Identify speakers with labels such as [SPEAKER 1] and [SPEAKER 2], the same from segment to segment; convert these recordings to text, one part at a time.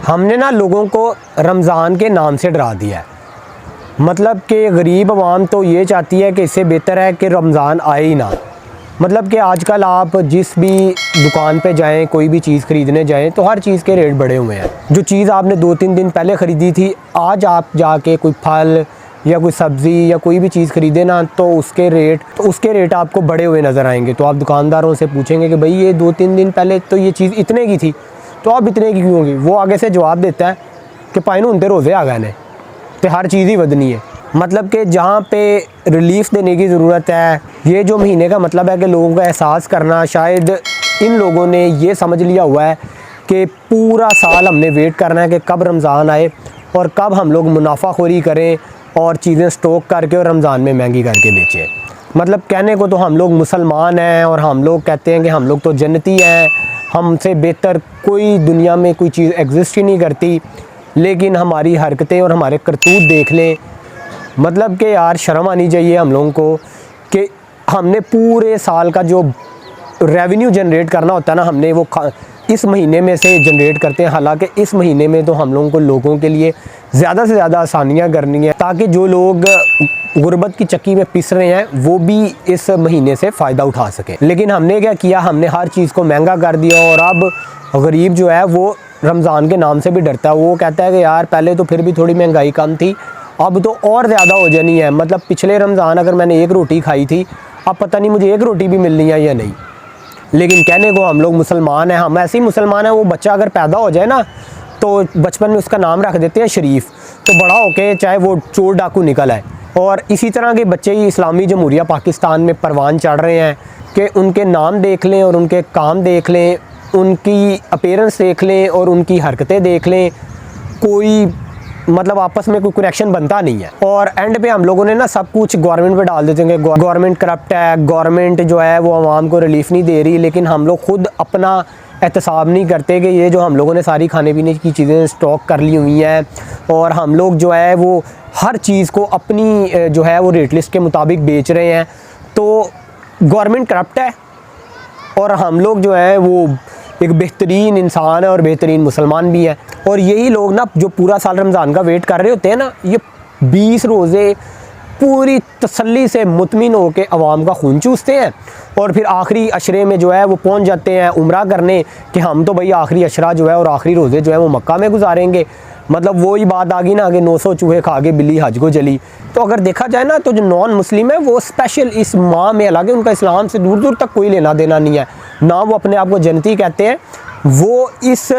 [SPEAKER 1] हमने ना लोगों को रमज़ान के नाम से डरा दिया है। मतलब कि गरीब आवाम तो ये चाहती है कि इससे बेहतर है कि रमज़ान आए ही ना। मतलब कि आजकल आप जिस भी दुकान पे जाएं, कोई भी चीज़ ख़रीदने जाएं तो हर चीज़ के रेट बढ़े हुए हैं। जो चीज़ आपने 2-3 दिन पहले ख़रीदी थी, आज आप जाके कोई फल या कोई सब्ज़ी या कोई भी चीज़ ख़रीदे ना तो उसके रेट आपको बढ़े हुए नज़र आएंगे। तो आप दुकानदारों से पूछेंगे कि भाई ये 2-3 दिन पहले तो ये चीज़ इतने की थी, तो अब इतने की क्यों होगी? वो आगे से जवाब देता है कि पाइनू उनते रोज़े आ गए ने तो हर चीज़ ही बदनी है। मतलब कि जहाँ पे रिलीफ़ देने की ज़रूरत है, ये जो महीने का मतलब है कि लोगों का एहसास करना। शायद इन लोगों ने ये समझ लिया हुआ है कि पूरा साल हमने वेट करना है कि कब रमज़ान आए और कब हम लोग मुनाफाखोरी करें और चीज़ें स्टॉक करके और रमज़ान में महंगी करके बेचें। मतलब कहने को तो हम लोग मुसलमान हैं और हम लोग कहते हैं कि हम लोग तो जन्नती हैं, हमसे बेहतर कोई दुनिया में कोई चीज़ एग्जिस्ट ही नहीं करती, लेकिन हमारी हरकतें और हमारे करतूत देख लें। मतलब कि यार शर्म आनी चाहिए हम लोगों को कि हमने पूरे साल का जो रेवेन्यू जनरेट करना होता है ना, हमने वो इस महीने में से जनरेट करते हैं। हालांकि इस महीने में तो हम लोगों को लोगों के लिए ज़्यादा से ज़्यादा आसानियाँ करनी है ताकि जो लोग गुर्बत की चक्की में पिस रहे हैं वो भी इस महीने से फ़ायदा उठा सकें। लेकिन हमने क्या किया, हमने हर चीज़ को महंगा कर दिया और अब गरीब जो है वो रमज़ान के नाम से भी डरता है। वो कहता है कि यार पहले तो फिर भी थोड़ी महंगाई कम थी, अब तो और ज़्यादा हो जानी है। मतलब पिछले रमज़ान अगर मैंने 1 रोटी खाई थी, अब पता नहीं मुझे 1 रोटी भी मिलनी है या नहीं। लेकिन कहने को हम लोग मुसलमान हैं, हम ऐसे ही मुसलमान हैं। वो बच्चा अगर पैदा हो जाए ना तो बचपन में उसका नाम रख देते हैं शरीफ, तो बड़ा होके चाहे वो चोर डाकू निकल आए। और इसी तरह के बच्चे ही इस्लामी जमहूरिया पाकिस्तान में परवान चढ़ रहे हैं कि उनके नाम देख लें और उनके काम देख लें, उनकी अपीयरेंस देख लें और उनकी हरकतें देख लें, कोई मतलब आपस में कोई कनेक्शन बनता नहीं है। और एंड पे हम लोगों ने ना सब कुछ गवर्नमेंट पे डाल देते हैं। गवर्नमेंट करप्ट है, गवर्नमेंट जो है वो आवाम को रिलीफ नहीं दे रही। लेकिन हम लोग खुद अपना एहतसाब नहीं करते कि ये जो हम लोगों ने सारी खाने पीने की चीज़ें स्टॉक कर ली हुई हैं और हम लोग जो है वो हर चीज़ को अपनी जो है वो रेट लिस्ट के मुताबिक बेच रहे हैं। तो गवर्नमेंट करप्ट है और हम लोग जो है वो एक बेहतरीन इंसान है और बेहतरीन मुसलमान भी है। और यही लोग ना जो पूरा साल रमज़ान का वेट कर रहे होते हैं ना, ये 20 रोज़े पूरी तसल्ली से मुतमिन होकर अवाम का खून चूसते हैं और फिर आखिरी अशरे में जो है वो पहुंच जाते हैं उम्रा करने कि हम तो भाई आखिरी अशरा जो है और आखिरी रोज़े जो है वो मक्का में गुजारेंगे। मतलब वही बात आ गई ना कि 900 चूहे खा के बिल्ली हज को चली। तो अगर देखा जाए ना तो जो नॉन मुस्लिम है वो स्पेशल इस माह में, हालांकि उनका इस्लाम से दूर दूर तक कोई लेना देना नहीं है, ना वो अपने आप को जन्नती कहते हैं, वो इस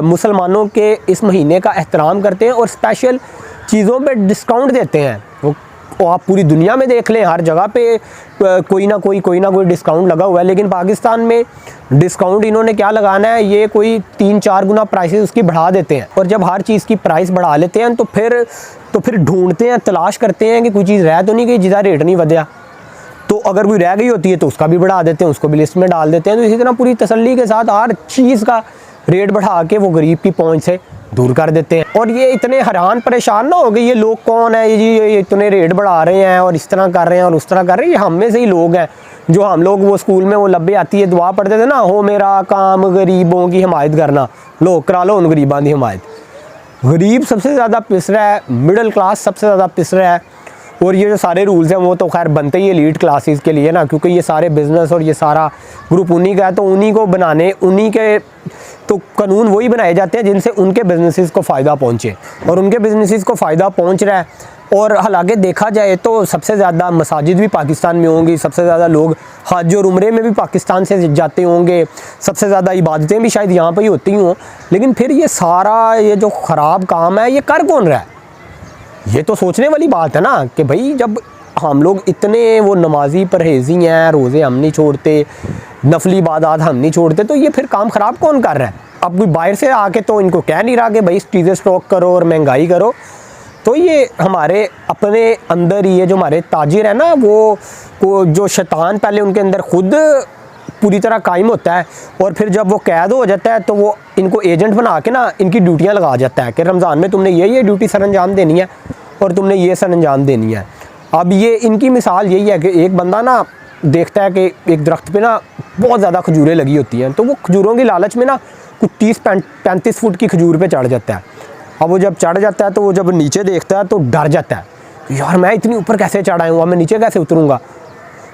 [SPEAKER 1] मुसलमानों के इस महीने का एहतराम करते हैं और स्पेशल चीज़ों पे डिस्काउंट देते हैं। वो आप पूरी दुनिया में देख लें, हर जगह पे कोई ना कोई डिस्काउंट लगा हुआ है। लेकिन पाकिस्तान में डिस्काउंट इन्होंने क्या लगाना है, ये कोई 3-4 गुना प्राइसेस उसकी बढ़ा देते हैं। और जब हर चीज़ की प्राइस बढ़ा लेते हैं तो फिर ढूंढते हैं, तलाश करते हैं कि कोई चीज़ रह तो नहीं गई जिसका रेट नहीं बढ़ा। तो अगर कोई रह गई होती है तो उसका भी बढ़ा देते हैं, उसको भी लिस्ट में डाल देते हैं। तो इसी तरह पूरी तसल्ली के साथ हर चीज़ का रेट बढ़ा के वो गरीब की पहुंच से दूर कर देते हैं। और ये इतने हैरान परेशान ना हो गए ये लोग कौन है जी, ये इतने रेट बढ़ा रहे हैं और इस तरह कर रहे हैं और उस तरह कर रहे हैं। ये हम में से ही लोग हैं जो हम लोग वो स्कूल में वो लब्बे आती है दुआ पढ़ते थे ना, हो मेरा काम गरीबों की हिमायत करना, लो करा लो उन गरीबां की हिमायत। गरीब सबसे ज़्यादा पिस रहा है, मिडिल क्लास सबसे ज़्यादा पिस रहा है। और ये जो सारे रूल्स हैं वो तो खैर बनते ही एलीट क्लासेस के लिए ना, क्योंकि ये सारे बिज़नेस और ये सारा ग्रुप उन्हीं का है। तो उन्हीं को बनाने, उन्हीं के तो कानून वही बनाए जाते हैं जिनसे उनके बिजनेसेस को फ़ायदा पहुंचे और उनके बिजनेसेस को फ़ायदा पहुंच रहा है। और हालांकि देखा जाए तो सबसे ज़्यादा मसाजिद भी पाकिस्तान में होंगी, सबसे ज़्यादा लोग हज और उम्रे में भी पाकिस्तान से जाते होंगे, सबसे ज़्यादा इबादतें भी शायद यहाँ पर ही होती हों। लेकिन फिर ये सारा ये जो ख़राब काम है ये कर कौन रहा है? ये तो सोचने वाली बात है ना कि भाई जब हम लोग इतने वो नमाजी परहेज़ी हैं, रोज़े हम नहीं छोड़ते, नफली इबादत हम नहीं छोड़ते, तो ये फिर काम ख़राब कौन कर रहा है? अब कोई बाहर से आके तो इनको कह नहीं रहा कि भाई चीज़ें स्टॉक करो और महंगाई करो। तो ये हमारे अपने अंदर ही ये जो हमारे ताजिर है ना, वो जो शैतान पहले उनके अंदर खुद पूरी तरह कायम होता है और फिर जब वो कैद हो जाता है तो वो इनको एजेंट बना के ना इनकी ड्यूटियाँ लगा जाता है कि रमज़ान में तुमने ये ड्यूटी सर अंजाम देनी है और तुमने ये सर अंजाम देनी है। अब ये इनकी मिसाल यही है कि एक बंदा ना देखता है कि एक दरख्त पे ना बहुत ज़्यादा खजूरें लगी होती हैं, तो वो खजूरों की लालच में ना कुछ 30-35 फुट की खजूर पे चढ़ जाता है। अब वो जब चढ़ जाता है तो वो जब नीचे देखता है तो डर जाता है, यार मैं इतनी ऊपर कैसे चढ़ आया हूँ, अब मैं नीचे कैसे उतरूँगा।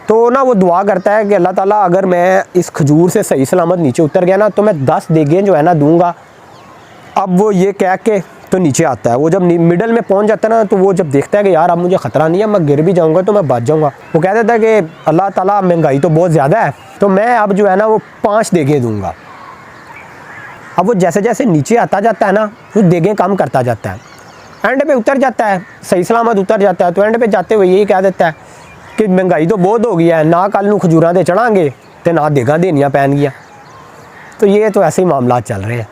[SPEAKER 1] तो ना वो दुआ करता है कि अल्लाह ताला अगर मैं इस खजूर से सही सलामत नीचे उतर गया ना तो मैं 10 देगें जो है ना दूंगा। अब वो ये कह के तो नीचे आता है। वो जब मिडल में पहुंच जाता है ना तो वो जब देखता है कि यार अब मुझे ख़तरा नहीं है, मैं गिर भी जाऊंगा तो मैं बच जाऊंगा, वो कह देता है कि अल्लाह ताला महंगाई तो बहुत ज़्यादा है तो मैं अब जो है ना वो 5 देगें दूंगा। अब वो जैसे जैसे नीचे आता जाता है ना वो देगें कम करता जाता है, एंड पे उतर जाता है, सही सलामत उतर जाता है। तो एंड पे जाते हुए यही कह देता है कि महंगाई तो बहुत हो गई है, ना कल नूं खजूरां ते चढ़ांगे तो ना देगां देनियां पैणगियां। तो ये तो ऐसे ही मामला चल रहे हैं।